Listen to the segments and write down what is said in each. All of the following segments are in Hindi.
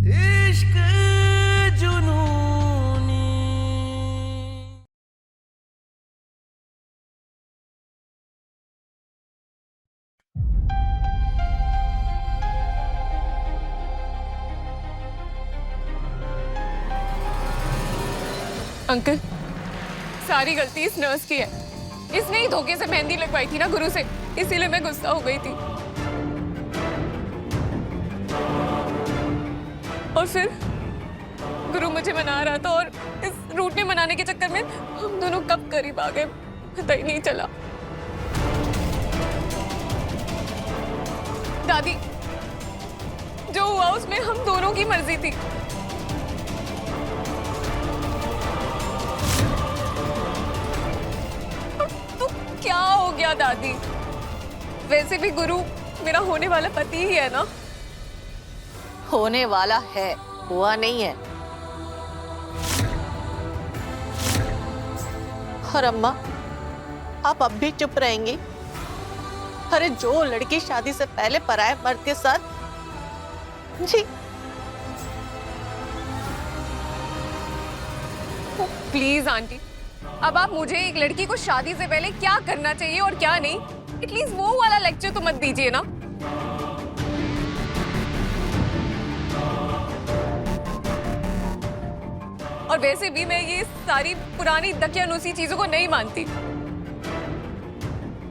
इश्क जुनूनी। अंकल, सारी गलती इस नर्स की है। इसने ही धोखे से मेहंदी लगवाई थी ना गुरु से, इसीलिए मैं गुस्सा हो गई थी। और फिर गुरु मुझे मना रहा था और इस रूट ने मनाने के चक्कर में हम दोनों कब करीब आ गए पता ही नहीं चला। दादी, जो हुआ उसमें हम दोनों की मर्जी थी। तो क्या हो गया दादी? वैसे भी गुरु मेरा होने वाला पति ही है ना। होने वाला है, हुआ नहीं है। और अम्मा, आप अब भी चुप रहेंगी? अरे जो लड़की शादी से पहले पराये मर्द के साथ जी। प्लीज आंटी, अब आप मुझे एक लड़की को शादी से पहले क्या करना चाहिए और क्या नहीं, एटलीस्ट वो वाला लेक्चर तो मत दीजिए ना। और वैसे भी मैं ये सारी पुरानी दकियानुसी चीजों को नहीं मानती।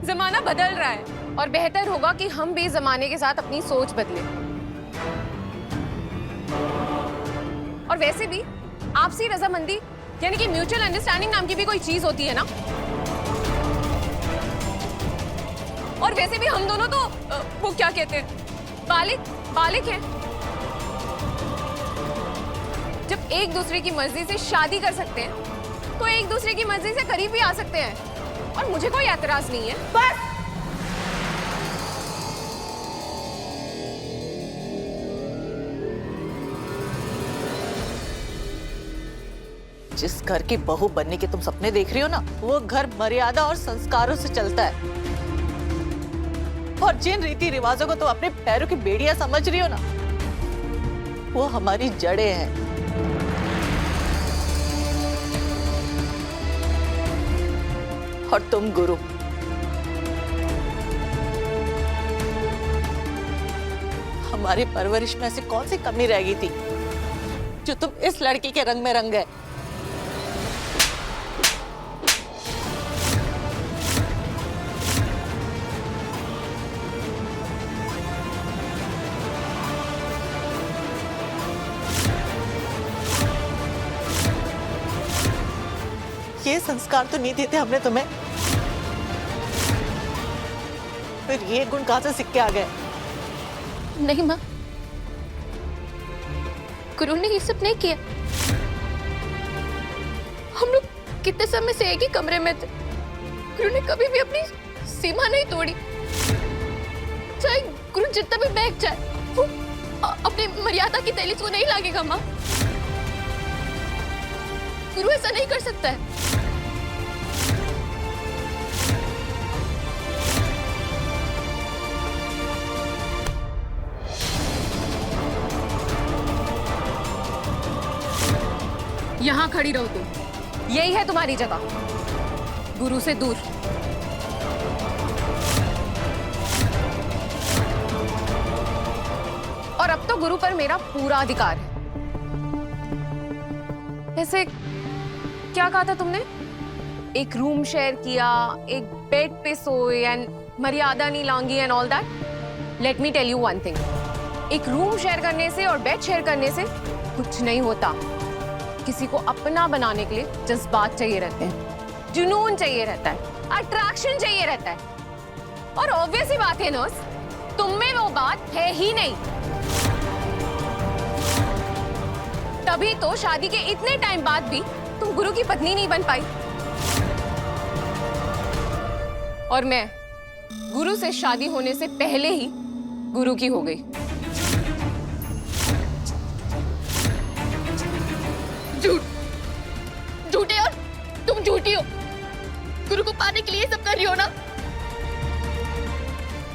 जमाना बदल रहा है और बेहतर होगा कि हम भी जमाने के साथ अपनी सोच बदलें। और वैसे भी आपसी रजामंदी यानी कि म्यूचुअल अंडरस्टैंडिंग नाम की भी कोई चीज होती है ना। और वैसे भी हम दोनों तो वो क्या कहते हैं, बालिक हैं। जब एक दूसरे की मर्जी से शादी कर सकते हैं तो एक दूसरे की मर्जी से करीब भी आ सकते हैं और मुझे कोई एतराज नहीं है। बस जिस घर की बहू बनने के तुम सपने देख रही हो ना, वो घर मर्यादा और संस्कारों से चलता है। और जिन रीति रिवाजों को तुम अपने पैरों की बेड़ियां समझ रही हो ना, वो हमारी जड़ें हैं। और तुम गुरु, हमारी परवरिश में ऐसी कौन सी कमी रह गई थी जो तुम इस लड़की के रंग में रंग गए? ये संस्कार तो नहीं देते हमने तुम्हें, फिर ये गुण कहां से सीख के आ गए? नहीं माँ, गुरु ने ये सब नहीं किया। हम लोग कितने समय से एक ही कमरे में थे। गुरु ने कभी भी अपनी सीमा नहीं तोड़ी। चाहे गुरु जितना भी बहक जाए, वो अपनी मर्यादा की दहलीज को नहीं लागेगा माँ। गुरु ऐसा नहीं कर सकता है। यहां खड़ी रहो तुम, यही है तुम्हारी जगह, गुरु से दूर। और अब तो गुरु पर मेरा पूरा अधिकार है। वैसे क्या कहा था तुमने? एक रूम शेयर किया, एक बेड पे सोए एंड मर्यादा नहीं लांगी and all that. Let me tell you one thing, एक रूम शेयर करने से और बेड शेयर करने से कुछ नहीं होता। किसी को अपना बनाने के लिए जज्बात चाहिए रहते हैं, जुनून चाहिए रहता है, अट्रैक्शन चाहिए रहता है। और ऑब्वियस ही बात है नर्स, तुम में वो बात है ही नहीं। तभी तो शादी के इतने टाइम बाद भी तुम गुरु की पत्नी नहीं बन पाई। और मैं गुरु से शादी होने से पहले ही गुरु की हो गई। झूठे और तुम झूठी हो। गुरु को पाने के लिए सब कर रही हो ना?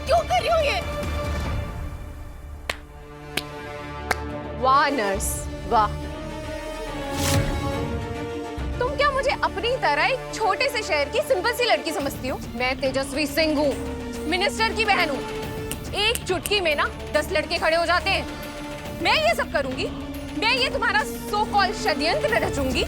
क्यों कर रही हो ये? 1 नर्स, वाह। तुम क्या मुझे अपनी तरह एक छोटे से शहर की सिंपल सी लड़की समझती हो? मैं तेजस्वी सिंह हूँ, मिनिस्टर की बहन हूँ। एक चुटकी में ना 10 लड़के खड़े हो जाते हैं। मैं ये सब करूंगी? मैं ये तुम्हारा सो कॉल्ड षड्यंत्र रचूंगी?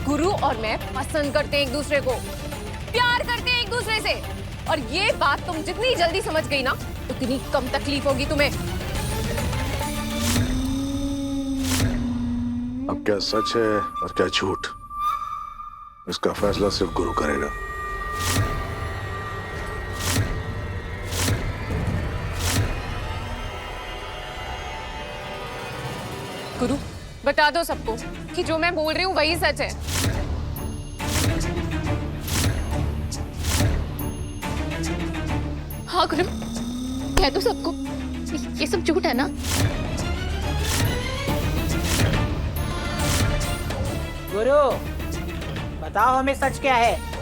गुरु और मैं पसंद करते हैं एक दूसरे को, प्यार करते हैं एक दूसरे से, और ये बात तुम जितनी जल्दी समझ गई ना, उतनी कम तकलीफ होगी तुम्हें। अब क्या सच है और क्या झूठ, इसका फैसला सिर्फ गुरु करेगा। गुरु, बता दो सबको कि जो मैं बोल रही हूँ वही सच है। हाँ गुरु, कह दो सबको ये सब झूठ है ना। गुरु, बताओ हमें सच क्या है?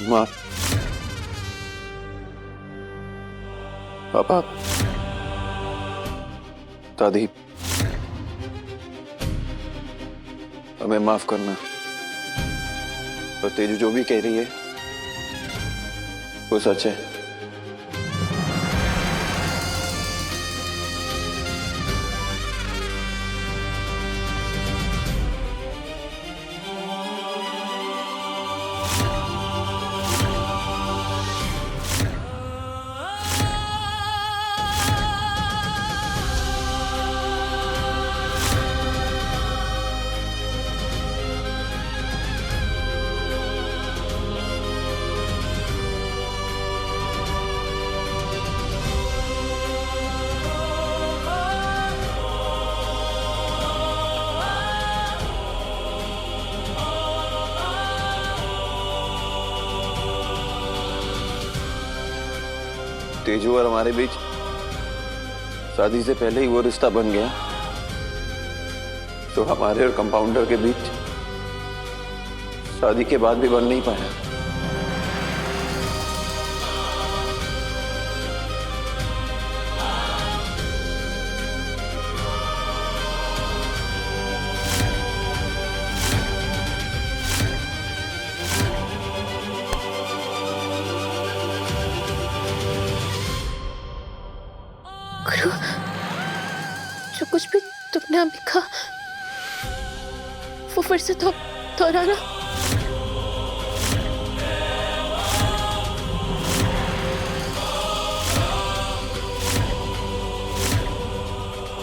माँ, पापा, दादी, हमें माफ करना। और तेजू जो भी कह रही है वो सच है। तेजू और हमारे बीच शादी से पहले ही वो रिश्ता बन गया जो हमारे और कंपाउंडर के बीच शादी के बाद भी बन नहीं पाया। गुरु, जो कुछ भी तुमने अभी कहा वो फिर से दोहराना।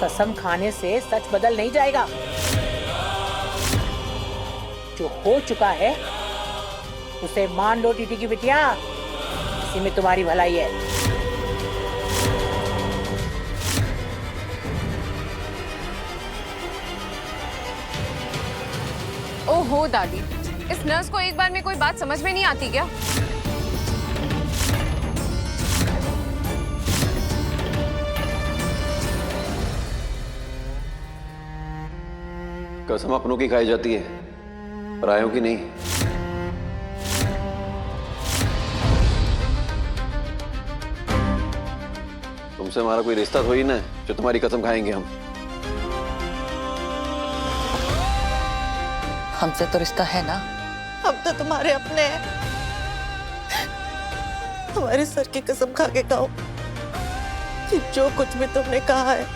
कसम खाने से सच बदल नहीं जाएगा। जो हो चुका है उसे मान लो टीटी की बिटिया, इसी में तुम्हारी भलाई है। ओहो दादी, इस नर्स को एक बार में कोई बात समझ में नहीं आती क्या? कसम अपनों की खाई जाती है, परायों की नहीं। तुमसे हमारा कोई रिश्ता तो ही ना जो तुम्हारी कसम खाएंगे हम। हमसे तो रिश्ता है ना। हम तो तुम्हारे अपने हैं। हमारे सर की कसम खा के कहो कि जो कुछ भी तुमने कहा है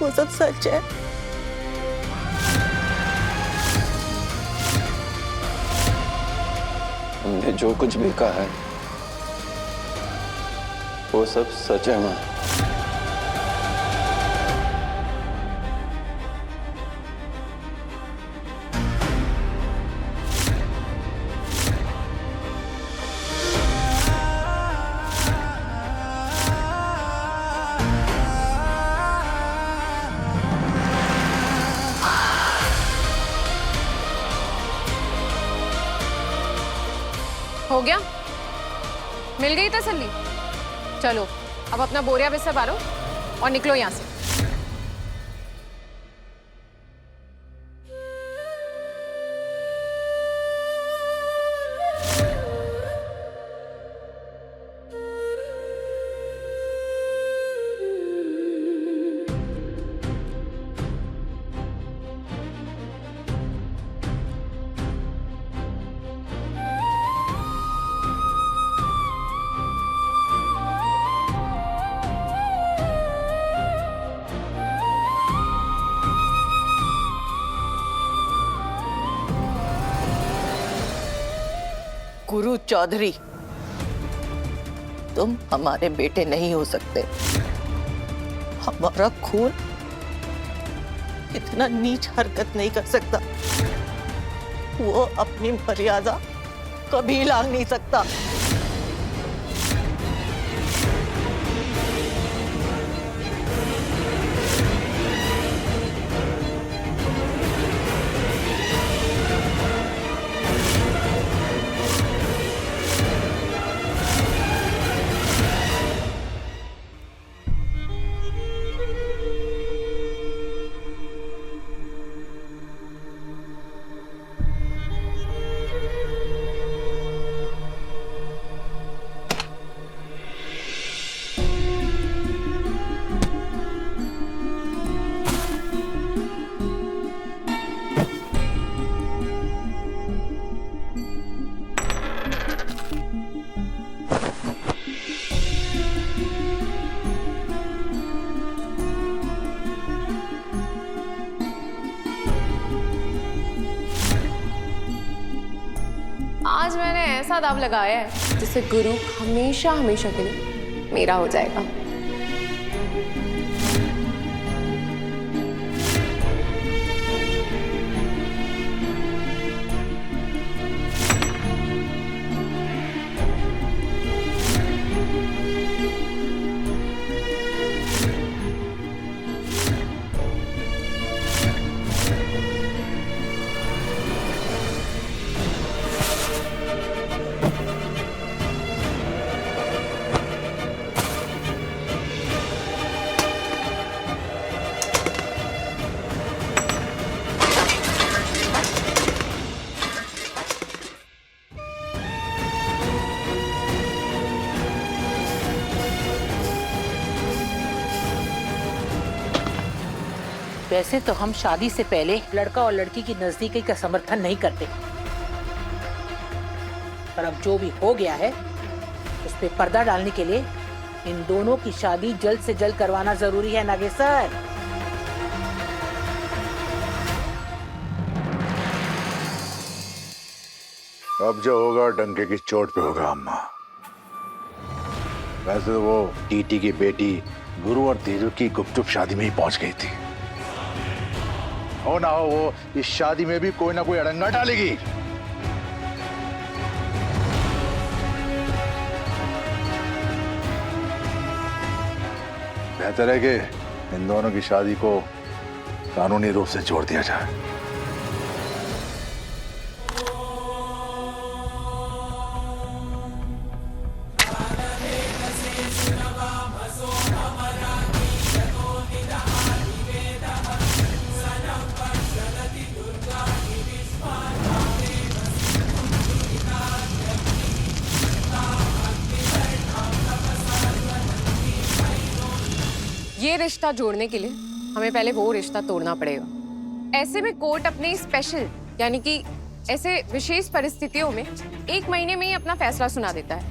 वो सब सच है। हमने जो कुछ भी कहा है वो सब सच है माँ। हो गया? मिल गई तसल्ली? चलो अब अपना बोरिया बिस्तर बारो और निकलो यहाँ से। गुरु चौधरी, तुम हमारे बेटे नहीं हो सकते। हमारा खून इतना नीच हरकत नहीं कर सकता। वो अपनी मर्यादा कभी लांघ नहीं सकता। आज मैंने ऐसा दाव लगाया है जिससे गुरु हमेशा हमेशा के लिए मेरा हो जाएगा। वैसे तो हम शादी से पहले लड़का और लड़की की नजदीकी का समर्थन नहीं करते, पर अब जो भी हो गया है उस पे पर्दा डालने के लिए इन दोनों की शादी जल्द से जल्द करवाना जरूरी है नागेश्वर। अब जो होगा डंके की चोट पे होगा अम्मा। वैसे तो वो टीटी की बेटी गुरु और तेजू की गुपचुप शादी में ही पहुंच गई थी। हो ना हो वो इस शादी में भी कोई ना कोई अड़ंगा डालेगी। बेहतर है कि इन दोनों की शादी को कानूनी रूप से छोड़ दिया जाए। ये रिश्ता जोड़ने के लिए हमें पहले वो रिश्ता तोड़ना पड़ेगा। ऐसे में कोर्ट अपने स्पेशल यानी कि ऐसे विशेष परिस्थितियों में 1 महीने में ही अपना फैसला सुना देता है।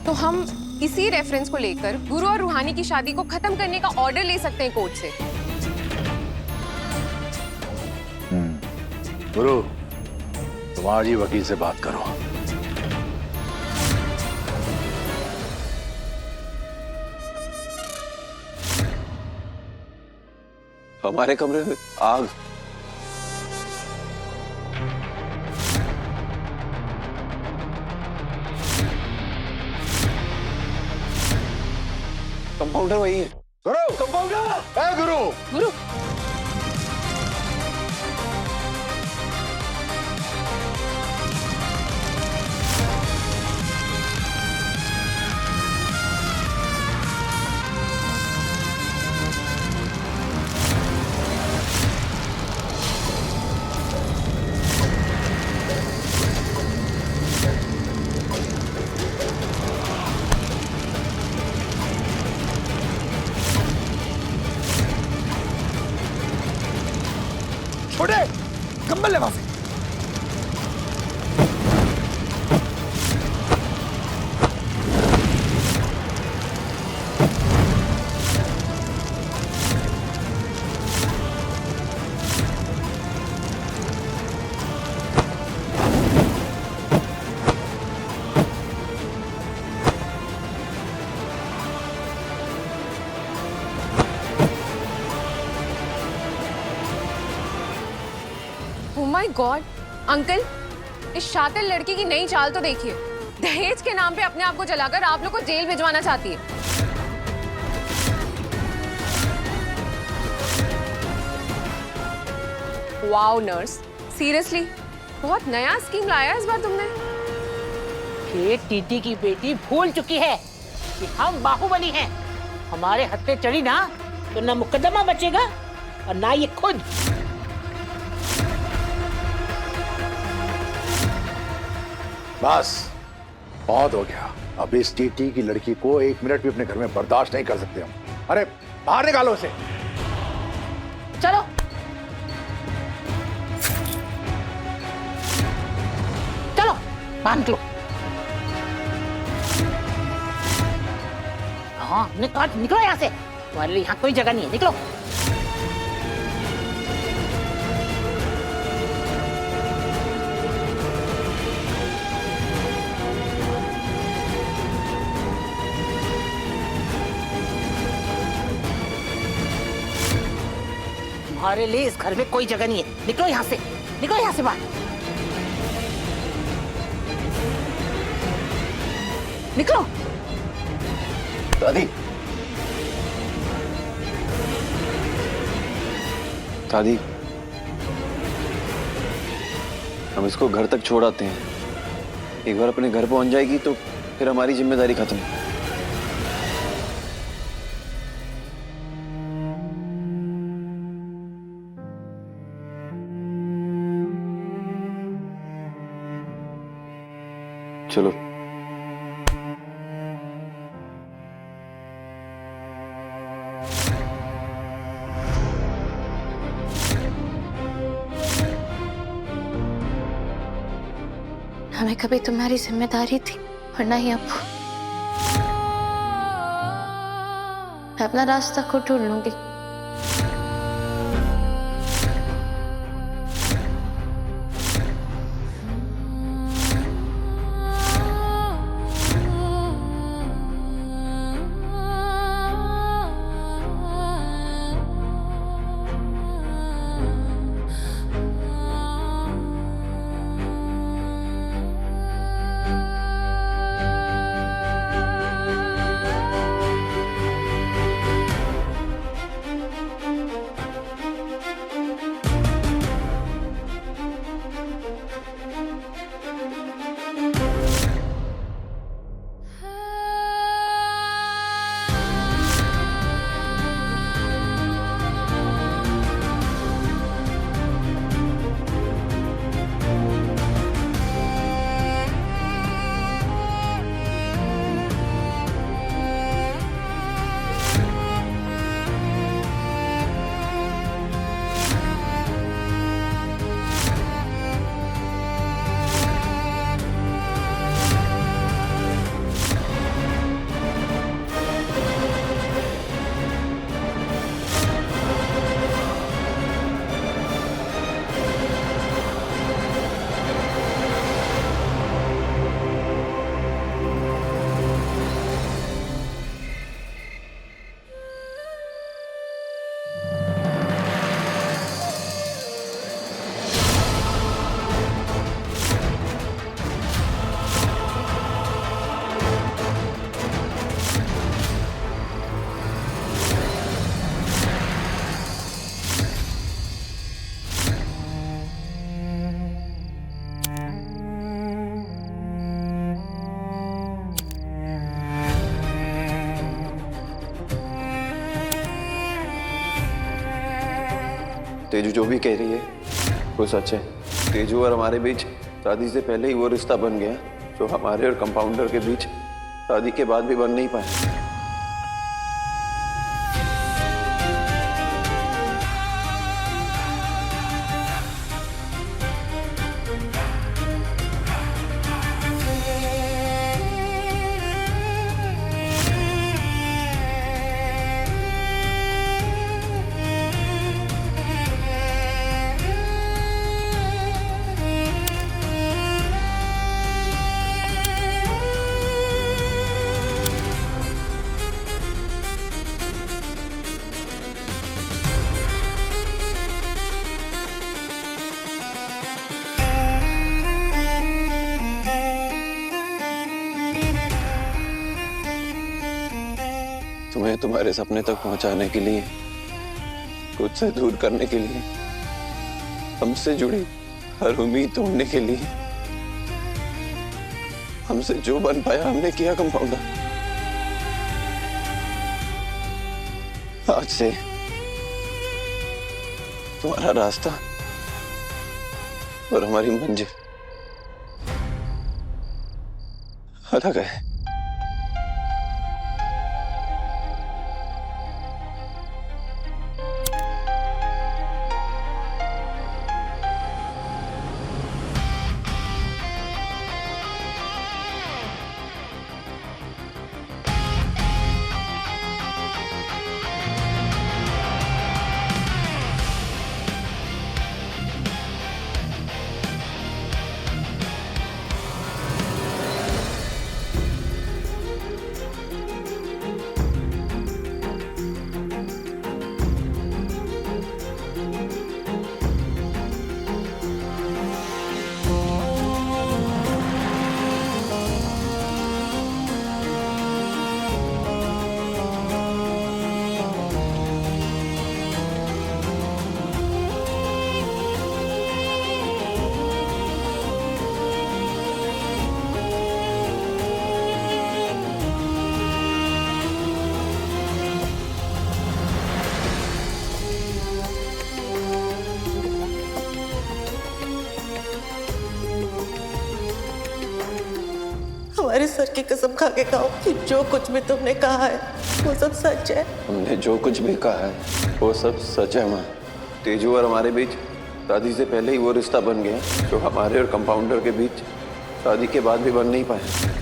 तो हम इसी रेफरेंस को लेकर गुरु और रूहानी की शादी को खत्म करने का ऑर्डर ले सकते हैं कोर्ट से। गुरु, तुम आज ही वकील से बात करो। हमारे कमरे में आग। कंपाउंडर वही है। गुरु, कंपाउंडर! ए गुरु! गुरु, छोटे कंबल ले वहां से। Oh my God, अंकल, इस शातिर लड़की की नई चाल तो देखिए। दहेज के नाम पे अपने आप को जलाकर आप लोग को जेल भिजवाना चाहती है। वाओ नर्स, सीरियसली बहुत नया स्कीम लाया इस बार तुमने। ये टीटी की बेटी भूल चुकी है कि हम बाहुबली हैं। हमारे हाथ पे चढ़ी ना तो ना मुकदमा बचेगा और ना ये खुद। बस बहुत हो गया। अब इस टीटी की लड़की को 1 मिनट भी अपने घर में बर्दाश्त नहीं कर सकते हम। अरे बाहर निकालो उसे। चलो चलो बाहर निकलो। हाँ निकलो यहाँ से। तुम्हारे लिए यहाँ कोई जगह नहीं है, निकलो। तुम्हारे लिए इस घर में कोई जगह नहीं है, निकलो यहाँ से। निकलो यहाँ से बाहर। निकलो। दादी, दादी, हम इसको घर तक छोड़ आते हैं। एक बार अपने घर पहुंच जाएगी तो फिर हमारी जिम्मेदारी खत्म। चलो। हमें कभी तुम्हारी जिम्मेदारी थी और ना ही अब। मैं अपना रास्ता खुद ढूंढ लूंगी। तेजू जो भी कह रही है वो सच है। तेजू और हमारे बीच शादी से पहले ही वो रिश्ता बन गया जो हमारे और कंपाउंडर के बीच शादी के बाद भी बन नहीं पाया। तुम्हें तुम्हारे सपने तक पहुंचाने के लिए, खुद से दूर करने के लिए, हमसे जुड़ी हर उम्मीद तोड़ने के लिए, हमसे जो बन पाया हमने किया कंपाउंडर। आज से तुम्हारा रास्ता और हमारी मंजिल अलग है। हमारे सर की कसम खा के कहो कि जो कुछ भी तुमने कहा है वो सब सच है। हमने जो कुछ भी कहा है वो सब सच है माँ। तेजू और हमारे बीच शादी से पहले ही वो रिश्ता बन गया जो हमारे और कंपाउंडर के बीच शादी के बाद भी बन नहीं पाया।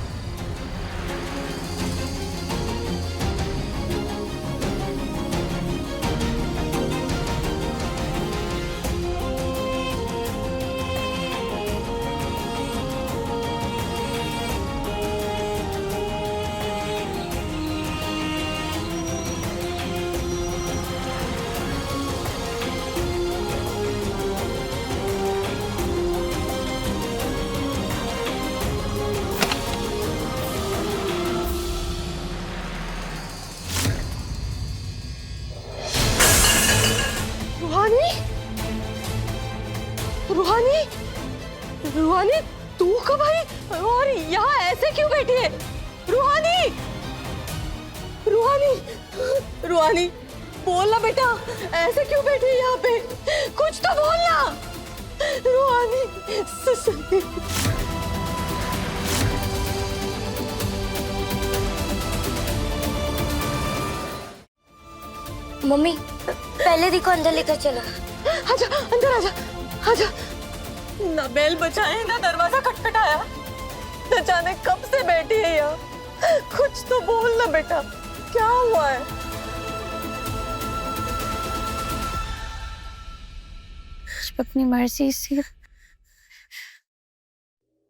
रूहानी, रूहानी तू कब आई और यहाँ ऐसे क्यों बैठी है? रूहानी, रूहानी, रूहानी बोलना बेटा, ऐसे क्यों बैठी है यहाँ पे? कुछ तो बोलना रूहानी। मम्मी पहले दी को अंदर लेकर चलो। आजा अंदर आजा, आजा। ना बेल बचाए ना दरवाजा खटखटाया, न जाने कब से बैठी है यहाँ। कुछ तो बोल ना बेटा, क्या हुआ है? अपनी मर्जी से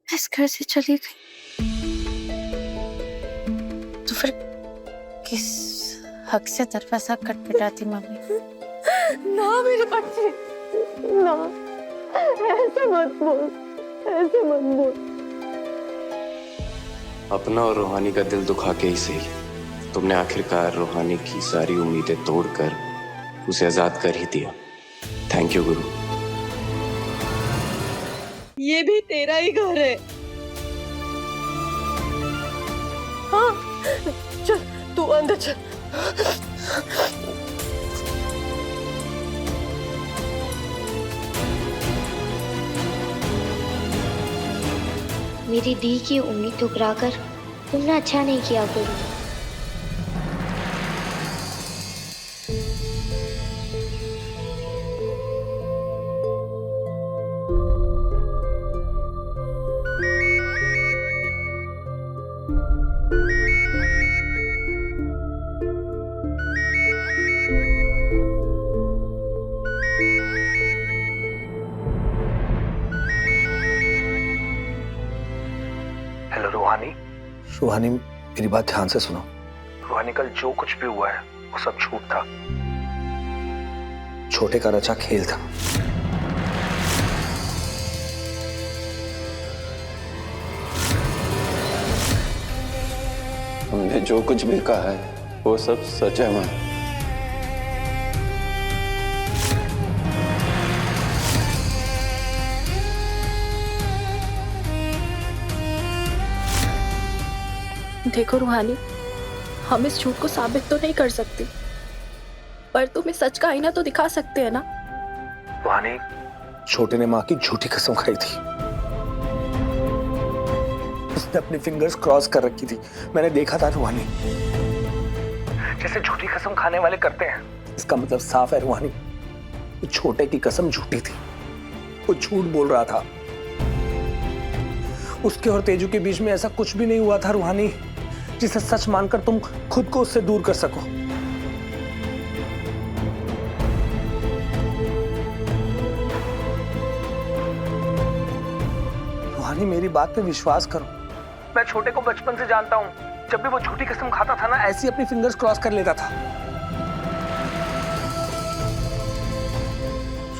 इस घर से चली गई तो फिर किस हक से दरवाजा खटखटाती मम्मी? ना मेरे बच्चे, ना ऐसे मत बोल, ऐसे मत बोल। अपना और रूहानी का दिल दुखा के ही सही, तुमने आखिरकार रूहानी की सारी उम्मीदें तोड़कर उसे आजाद कर ही दिया। थैंक यू गुरु। ये भी तेरा ही घर है। हाँ चल तू अंदर चल। मेरी दी की उम्मीद ठुकराकर तुमने अच्छा नहीं किया गुरु। हेलो रूहानी। रूहानी मेरी बात ध्यान से सुनो। रूहानी कल जो कुछ भी हुआ है वो सब झूठ था, छोटे का रचा खेल था। हमने जो कुछ भी कहा है वो सब सच है माँ। देखो रूहानी, हम इस झूठ को साबित तो नहीं कर सकती, पर तुम्हें सच का आईना तो दिखा सकते हैं ना। रूहानी, छोटे ने माँ की झूठी कसम खाई थी। उसने अपनी फिंगर्स क्रॉस कर रखी थी, मैंने देखा था रूहानी, जैसे झूठी कसम खाने वाले करते हैं। इसका मतलब साफ है रूहानी, वो छोटे की कसम झूठी थी, वो झूठ बोल रहा था। उसके और तेजू के बीच में ऐसा कुछ भी नहीं हुआ था रूहानी, जिसे सच मानकर तुम खुद को उससे दूर कर सको। रूहानी, मेरी बात पे विश्वास करो। मैं छोटे को बचपन से जानता हूँ, जब भी वो झूठी कसम खाता था ना, ऐसी अपनी फिंगर्स क्रॉस कर लेता था।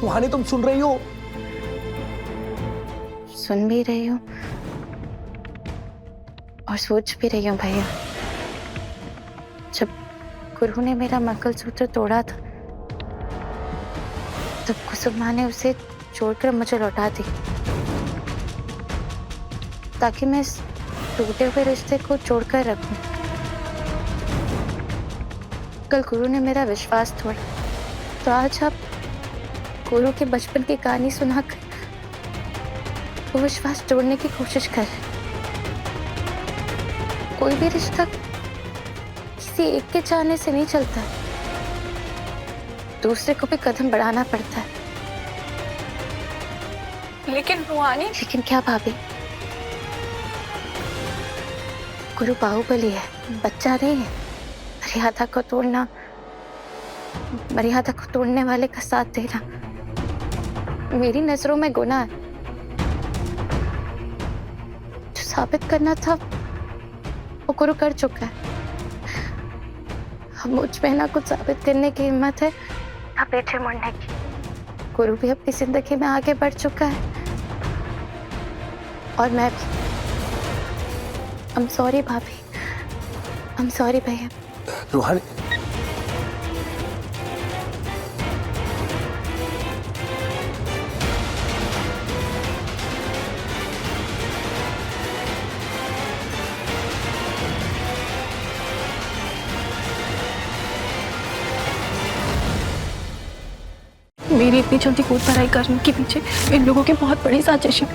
रूहानी, तुम सुन रही हो? सुन भी रही हूँ और सोच भी रही हूँ भैया। जब गुरु ने मेरा मंगलसूत्र तोड़ा था, तब कुसुम माँ ने उसे छोड़कर मुझे लौटा दी, ताकि मैं इस टूटे हुए रिश्ते को जोड़कर रखूं। कल गुरु ने मेरा विश्वास तोड़ा, तो आज आप गुरु के बचपन की कहानी सुनाकर वो विश्वास तोड़ने की कोशिश कर रहे। कोई भी रिश्ता किसी एक के चाहने से नहीं चलता, दूसरे को भी कदम बढ़ाना पड़ता है। लेकिन रूहानी, लेकिन क्या भाभी? गुरु बाहुबली है, बच्चा नहीं है। मर्यादा को तोड़ने वाले का साथ देना मेरी नजरों में गुनाह है। जो साबित करना था वो गुरु कर चुका है। अब मुझ में ना कुछ साबित करने की हिम्मत है, ना पीछे मुड़ने की। गुरु भी अपनी जिंदगी में आगे बढ़ चुका है और मैं भी। I'm sorry भाभी, I'm sorry भैया। रूहानी, मेरी इतनी जल्दी कूद पढ़ाई करने के पीछे इन लोगों की बहुत बड़ी साजिश है।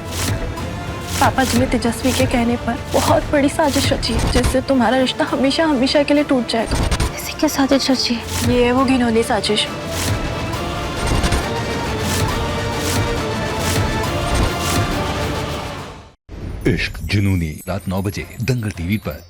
पापा जी ने तेजस्वी के कहने पर बहुत बड़ी साजिश रची है, जिससे तुम्हारा रिश्ता हमेशा हमेशा के लिए टूट जाएगा। ऐसी क्या साजिश रची है? ये है वो घिनौनी साजिश। इश्क जुनूनी, रात 9 बजे दंगल टीवी पर।